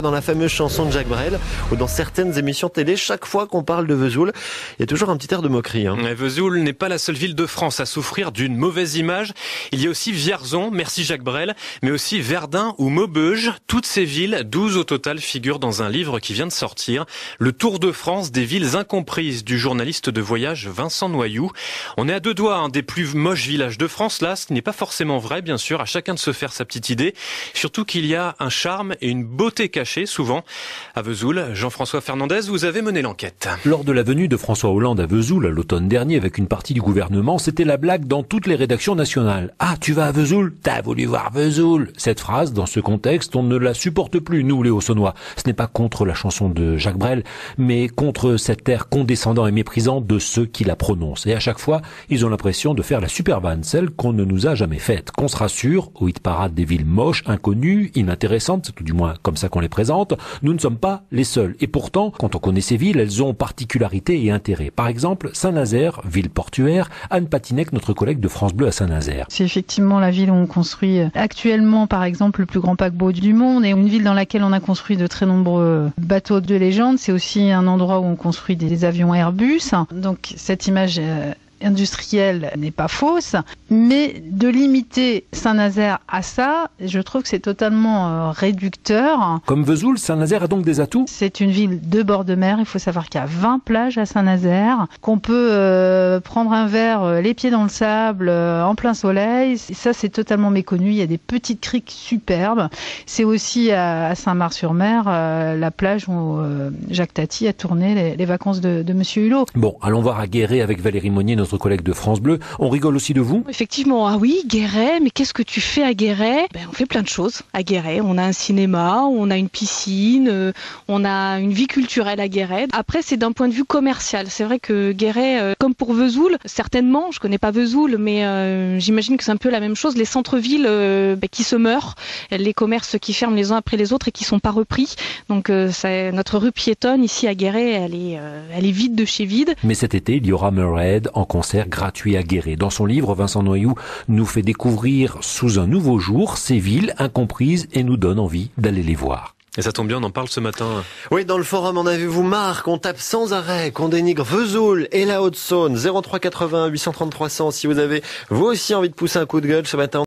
Dans la fameuse chanson de Jacques Brel, ou dans certaines émissions télé, chaque fois qu'on parle de Vesoul, il y a toujours un petit air de moquerie. Vesoul n'est pas la seule ville de France à souffrir d'une mauvaise image. Il y a aussi Vierzon, merci Jacques Brel, mais aussi Verdun ou Maubeuge. Toutes ces villes, 12 au total, figurent dans un livre qui vient de sortir, Le Tour de France des villes incomprises, du journaliste de voyage Vincent Noyoux. On est à deux doigts des plus moches villages de France, là, ce qui n'est pas forcément vrai, bien sûr, à chacun de se faire sa petite idée. Surtout qu'il y a un charme et une beauté cachée souvent. À Vesoul, Jean-François Fernandez, vous avez mené l'enquête. Lors de la venue de François Hollande à Vesoul, à l'automne dernier, avec une partie du gouvernement, c'était la blague dans toutes les rédactions nationales. « Ah, tu vas à Vesoul ? T'as voulu voir Vesoul ?» Cette phrase, dans ce contexte, on ne la supporte plus, nous les Haussonnois. Ce n'est pas contre la chanson de Jacques Brel, mais contre cet air condescendant et méprisant de ceux qui la prononcent. Et à chaque fois, ils ont l'impression de faire la super vanne, celle qu'on ne nous a jamais faite. Qu'on se rassure, au hit parade des villes moches, inconnues, inintéressantes, c'est tout du moins comme ça qu'on les présente, nous ne sommes pas les seuls. Et pourtant, quand on connaît ces villes, elles ont particularités et intérêts. Par exemple, Saint-Nazaire, ville portuaire, Anne Patinec, notre collègue de France Bleu à Saint-Nazaire. C'est effectivement la ville où on construit actuellement, par exemple, le plus grand paquebot du monde, et une ville dans laquelle on a construit de très nombreux bateaux de légende. C'est aussi un endroit où on construit des avions Airbus. Donc cette image industrielle n'est pas fausse, mais de limiter Saint-Nazaire à ça, je trouve que c'est totalement réducteur. Comme Vesoul, Saint-Nazaire a donc des atouts. C'est une ville de bord de mer, il faut savoir qu'il y a 20 plages à Saint-Nazaire, qu'on peut prendre un verre les pieds dans le sable en plein soleil. Ça, c'est totalement méconnu. Il y a des petites criques superbes. C'est aussi à Saint-Mars-sur-Mer, la plage où Jacques Tati a tourné les vacances de Monsieur Hulot. Bon, allons voir à Guéret avec Valérie Monnier, notre collègue de France Bleu. On rigole aussi de vous? Effectivement, ah oui, Guéret, mais qu'est-ce que tu fais à Guéret? On fait plein de choses à Guéret. On a un cinéma, on a une piscine, on a une vie culturelle à Guéret. Après, c'est d'un point de vue commercial. C'est vrai que Guéret, comme pour Vesoul, certainement, je connais pas Vesoul, mais j'imagine que c'est un peu la même chose. Les centres-villes qui se meurent, les commerces qui ferment les uns après les autres et qui sont pas repris. Donc notre rue piétonne ici à Guéret, elle est vide de chez vide. Mais cet été, il y aura Murhead en concert gratuit à Guéret. Dans son livre, Vincent Noyoux nous fait découvrir sous un nouveau jour ces villes incomprises et nous donne envie d'aller les voir. Et ça tombe bien, on en parle ce matin. Oui, dans le forum, en avez-vous marre qu'on tape sans arrêt, qu'on dénigre Vesoul et la Haute-Saône. 03 80 833 100 si vous avez vous aussi envie de pousser un coup de gueule ce matin.